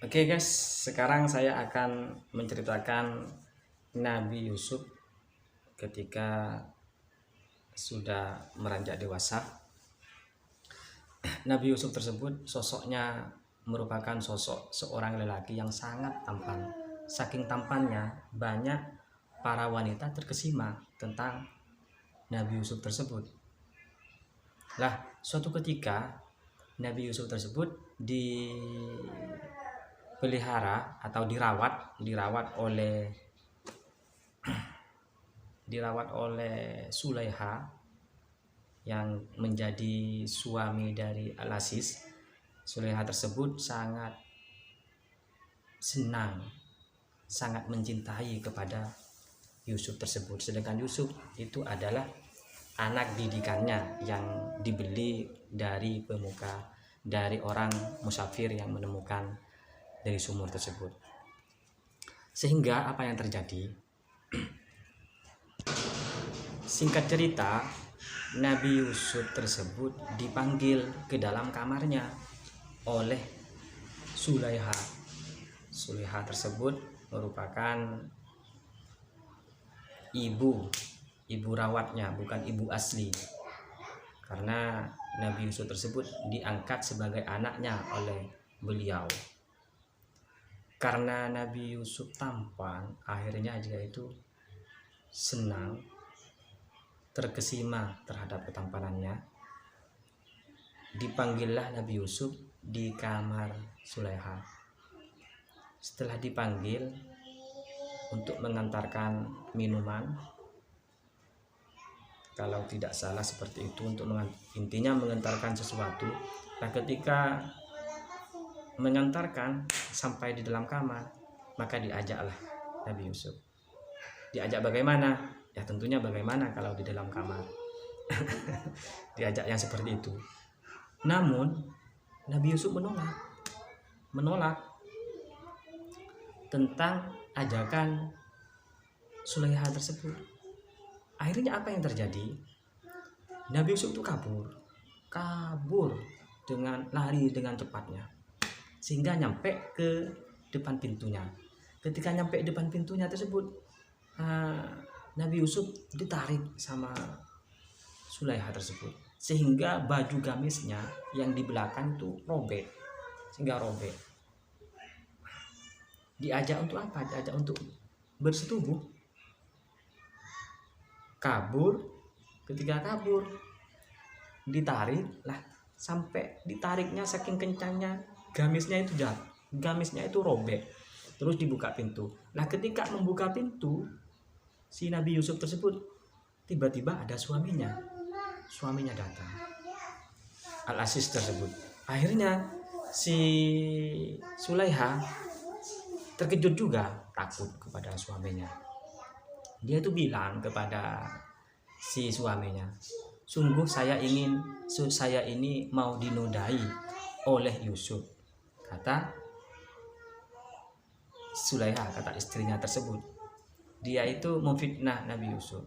Oke guys, sekarang saya akan menceritakan Nabi Yusuf ketika sudah meranjak dewasa. Nabi Yusuf tersebut sosoknya merupakan sosok seorang lelaki yang sangat tampan. Saking tampannya, banyak para wanita terkesima tentang Nabi Yusuf tersebut. Lah, suatu ketika Nabi Yusuf tersebut dipelihara atau dirawat oleh Sulaiha yang menjadi suami dari Al-Aziz. Sulaiha tersebut sangat senang, sangat mencintai kepada Yusuf tersebut. Sedangkan Yusuf itu adalah anak didikannya yang dibeli dari orang musafir yang menemukan dari sumur tersebut. Sehingga apa yang terjadi? Singkat cerita, Nabi Yusuf tersebut dipanggil ke dalam kamarnya oleh Sulaiha. Sulaiha tersebut merupakan ibu rawatnya, bukan ibu asli. Karena Nabi Yusuf tersebut diangkat sebagai anaknya oleh beliau. Karena Nabi Yusuf tampan, akhirnya dia itu senang, terkesima terhadap ketampanannya. Dipanggillah Nabi Yusuf di kamar Sulaiha. Setelah dipanggil untuk mengantarkan minuman, kalau tidak salah seperti itu, intinya mengantarkan sesuatu. Nah, ketika mengantarkan sampai di dalam kamar, maka diajaklah Nabi Yusuf. Diajak bagaimana? Ya tentunya bagaimana kalau di dalam kamar. Diajak yang seperti itu. Namun Nabi Yusuf menolak tentang ajakan Sulaiha tersebut. Akhirnya apa yang terjadi? Nabi Yusuf itu kabur dengan lari dengan cepatnya, sehingga nyampe ke depan pintunya. Ketika nyampe depan pintunya tersebut, Nabi Yusuf ditarik sama Sulaiha tersebut, sehingga baju gamisnya yang di belakang itu robek. Diajak untuk apa? Diajak untuk bersetubuh. Ketika kabur ditarik lah, sampai ditariknya saking kencangnya gamisnya itu robek. Terus dibuka pintu. Nah, ketika membuka pintu, si Nabi Yusuf tersebut tiba-tiba ada suaminya datang, Al-Aziz tersebut. Akhirnya si Sulaiha terkejut juga, takut kepada suaminya. Dia itu bilang kepada si suaminya, sungguh saya ini mau dinodai oleh Yusuf, kata Sulaiha, kata istrinya tersebut. Dia itu memfitnah Nabi Yusuf.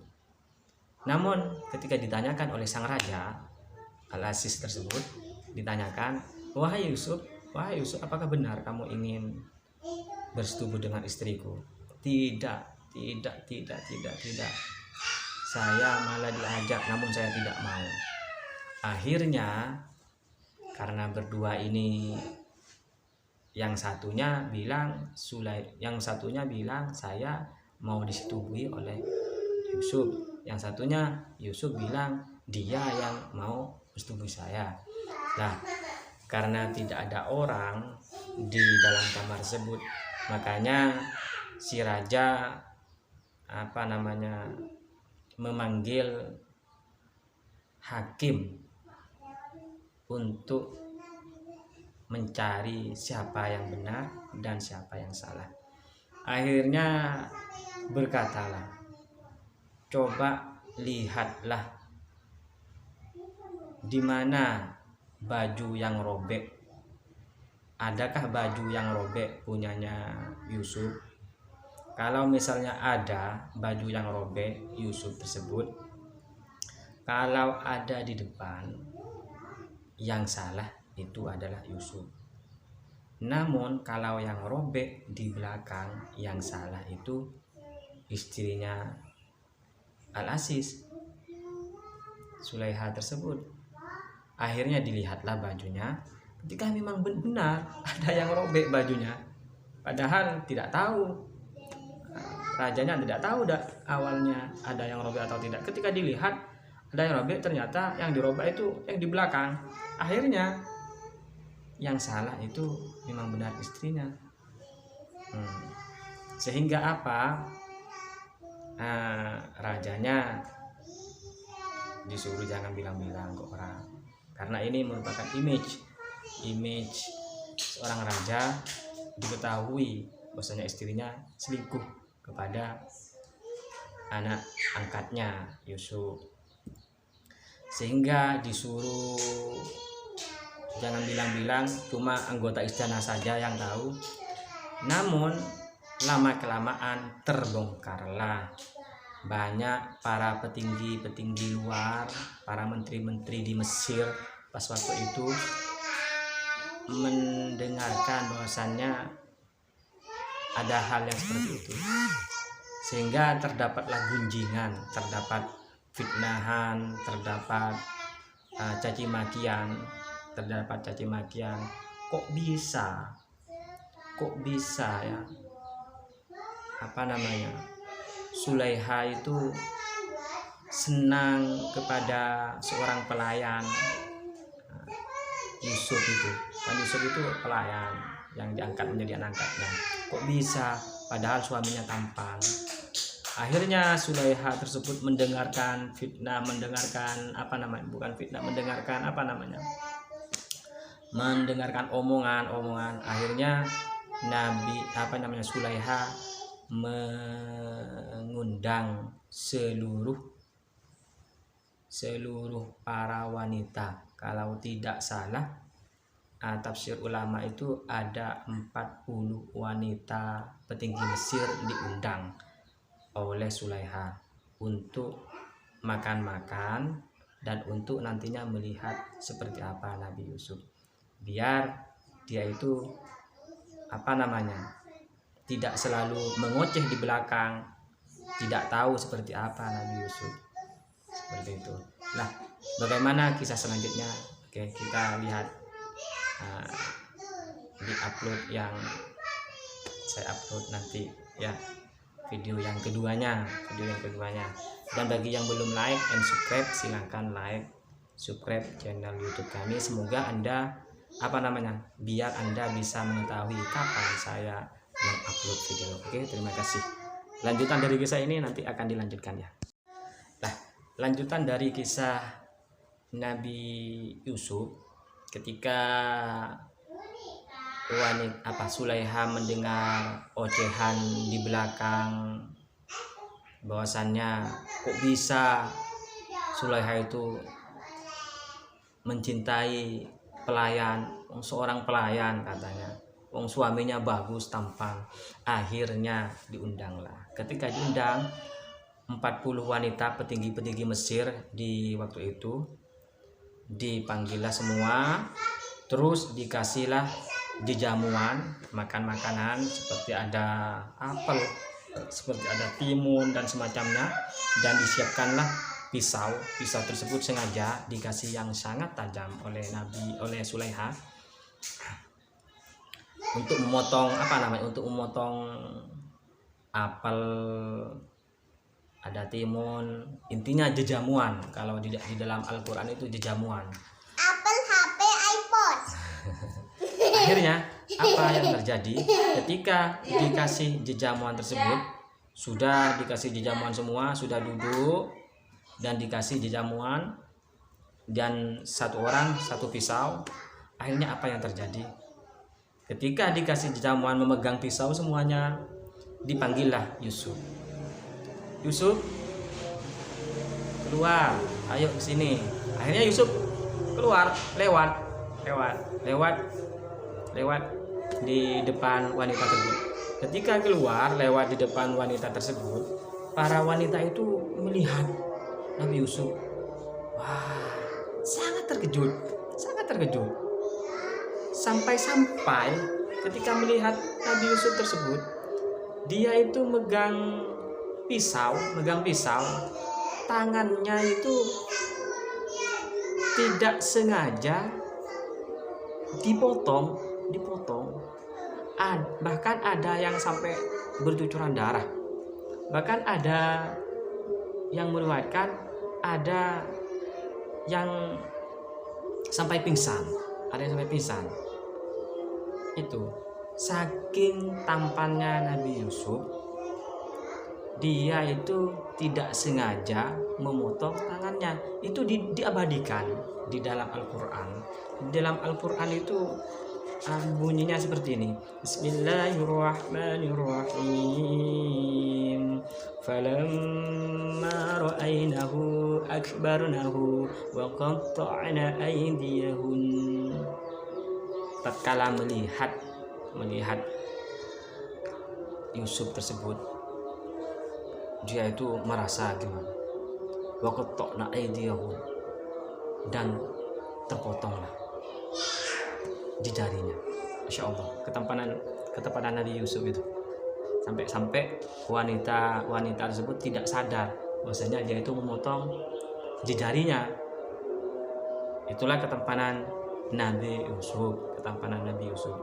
Namun ketika ditanyakan oleh sang raja Al-Aziz tersebut, ditanyakan, wahai Yusuf, apakah benar kamu ingin bersetubuh dengan istriku? Tidak. Saya malah diajak, namun saya tidak mau. Akhirnya karena berdua ini, yang satunya bilang saya mau disetubuhi oleh Yusuf, yang satunya Yusuf bilang dia yang mau bersetubuhi saya. Nah, karena tidak ada orang di dalam kamar tersebut, makanya si raja memanggil hakim untuk mencari siapa yang benar dan siapa yang salah. Akhirnya berkatalah, coba lihatlah di mana baju yang robek. Adakah baju yang robek punyanya Yusuf? Kalau misalnya ada baju yang robek Yusuf tersebut, kalau ada di depan, yang salah itu adalah Yusuf. Namun kalau yang robek di belakang, yang salah itu istrinya Al-Aziz, Sulaiha tersebut. Akhirnya dilihatlah bajunya, ketika memang benar ada yang robek bajunya, padahal tidak tahu, rajanya tidak tahu awalnya ada yang robek atau tidak. Ketika dilihat ada yang robek, ternyata yang dirobek itu yang di belakang. Akhirnya yang salah itu memang benar istrinya. Sehingga apa? Rajanya disuruh jangan bilang-bilang ke orang, karena ini merupakan image seorang raja. Diketahui bahwasanya istrinya selingkuh kepada anak angkatnya Yusuf, sehingga disuruh jangan bilang-bilang, cuma anggota istana saja yang tahu. Namun lama-kelamaan terbongkarlah. Banyak para petinggi-petinggi luar, para menteri-menteri di Mesir pas waktu itu mendengarkan bahwasannya ada hal yang seperti itu, sehingga terdapatlah gunjingan, terdapat fitnahan, terdapat caci makian. Kok bisa ya, Sulaiha itu senang kepada seorang pelayan Yusuf itu. Kan Yusuf itu pelayan yang diangkat menjadi anak angkatnya. Kok bisa, padahal suaminya tampan. Akhirnya Sulaiha tersebut mendengarkan omongan. Akhirnya Sulaiha mengundang seluruh para wanita. Kalau tidak salah, tafsir ulama itu ada 40 wanita petinggi Mesir diundang oleh Sulaiha untuk makan-makan dan untuk nantinya melihat seperti apa Nabi Yusuf, biar dia itu tidak selalu mengoceh di belakang, tidak tahu seperti apa Nabi Yusuf. Seperti itu. Nah, bagaimana kisah selanjutnya? Oke, kita lihat di upload yang saya upload nanti ya, video yang keduanya. Dan bagi yang belum like and subscribe, silahkan like, subscribe channel YouTube kami. Semoga Anda biar Anda bisa mengetahui kapan saya mengupload video. Oke, terima kasih. Lanjutan dari kisah ini nanti akan dilanjutkan ya. Nah, lanjutan dari kisah Nabi Yusuf, ketika Sulaiha mendengar ocehan di belakang, bahwasannya kok bisa Sulaiha itu mencintai seorang pelayan, katanya suaminya bagus, tampan. Akhirnya diundanglah. Ketika diundang 40 wanita petinggi Mesir di waktu itu, dipanggillah semua, terus dikasihlah jamuan, makan makanan seperti ada apel, seperti ada timun dan semacamnya, dan disiapkanlah pisau tersebut sengaja dikasih yang sangat tajam oleh Sulaiha untuk memotong apel, ada timun, intinya jejamuan. Kalau di dalam Al-Quran itu jejamuan, apel, HP, iPod. Akhirnya apa yang terjadi ketika dikasih jejamuan tersebut? Sudah dikasih jejamuan semua, sudah duduk dan dikasih jejamuan, dan satu orang satu pisau. Akhirnya apa yang terjadi? Ketika dikasih jamuan memegang pisau semuanya, dipanggillah Yusuf. Yusuf, keluar, ayo ke sini. Akhirnya Yusuf keluar, lewat di depan wanita tersebut. Ketika keluar lewat di depan wanita tersebut, para wanita itu melihat Nabi Yusuf. Wah, sangat terkejut. Sampai ketika melihat Nabi Yusuf tersebut, dia itu megang pisau, tangannya itu tidak sengaja dipotong. Bahkan ada yang sampai bercucuran darah. Bahkan ada yang meriwayatkan ada yang sampai pingsan. Itu saking tampannya Nabi Yusuf, dia itu tidak sengaja memotong tangannya. Itu diabadikan di dalam Al-Quran. Di dalam Al-Quran itu bunyinya seperti ini. Bismillahirrahmanirrahim. Falamma ra'aynahu akbarnahu wa qatta'na aydiyahun. Tatkala melihat Yusuf tersebut, dia itu merasa gimana? Wa qatta'na aydiyahun, dan terpotonglah di jarinya. Masya Allah, ketampanan Nabi Yusuf itu, sampai wanita tersebut tidak sadar bahwasanya dia itu memotong di jarinya. Itulah ketampanan Nabi Yusuf.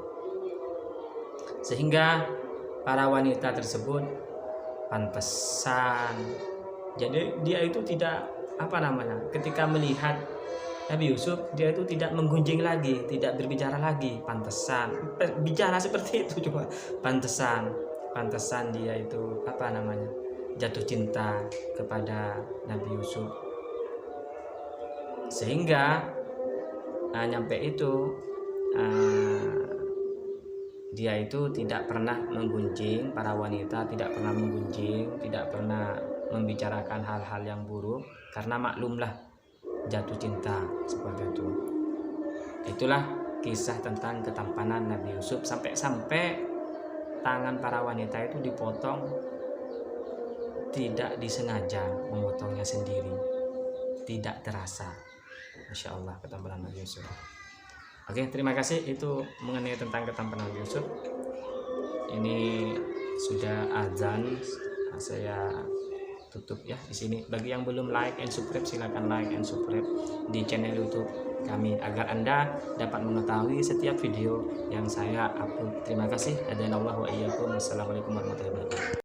Sehingga para wanita tersebut pantesan. Jadi dia itu tidak ketika melihat Nabi Yusuf, dia itu tidak menggunjing lagi, tidak berbicara lagi. Pantesan bicara seperti itu, cuma pantesan dia itu jatuh cinta kepada Nabi Yusuf. Sehingga nyampe itu dia itu tidak pernah menggunjing para wanita, tidak pernah membicarakan hal-hal yang buruk, karena maklumlah jatuh cinta seperti itu. Itulah kisah tentang ketampanan Nabi Yusuf, sampai tangan para wanita itu dipotong, tidak disengaja memotongnya sendiri, tidak terasa. Masya Allah, ketampanan Nabi Yusuf. Oke, terima kasih. Itu mengenai tentang ketampanan Nabi Yusuf. Ini sudah azan, saya tutup ya di sini. Bagi yang belum like and subscribe, silakan like and subscribe di channel YouTube kami agar Anda dapat mengetahui setiap video yang saya upload. Terima kasih. Assalamualaikum warahmatullahi wabarakatuh.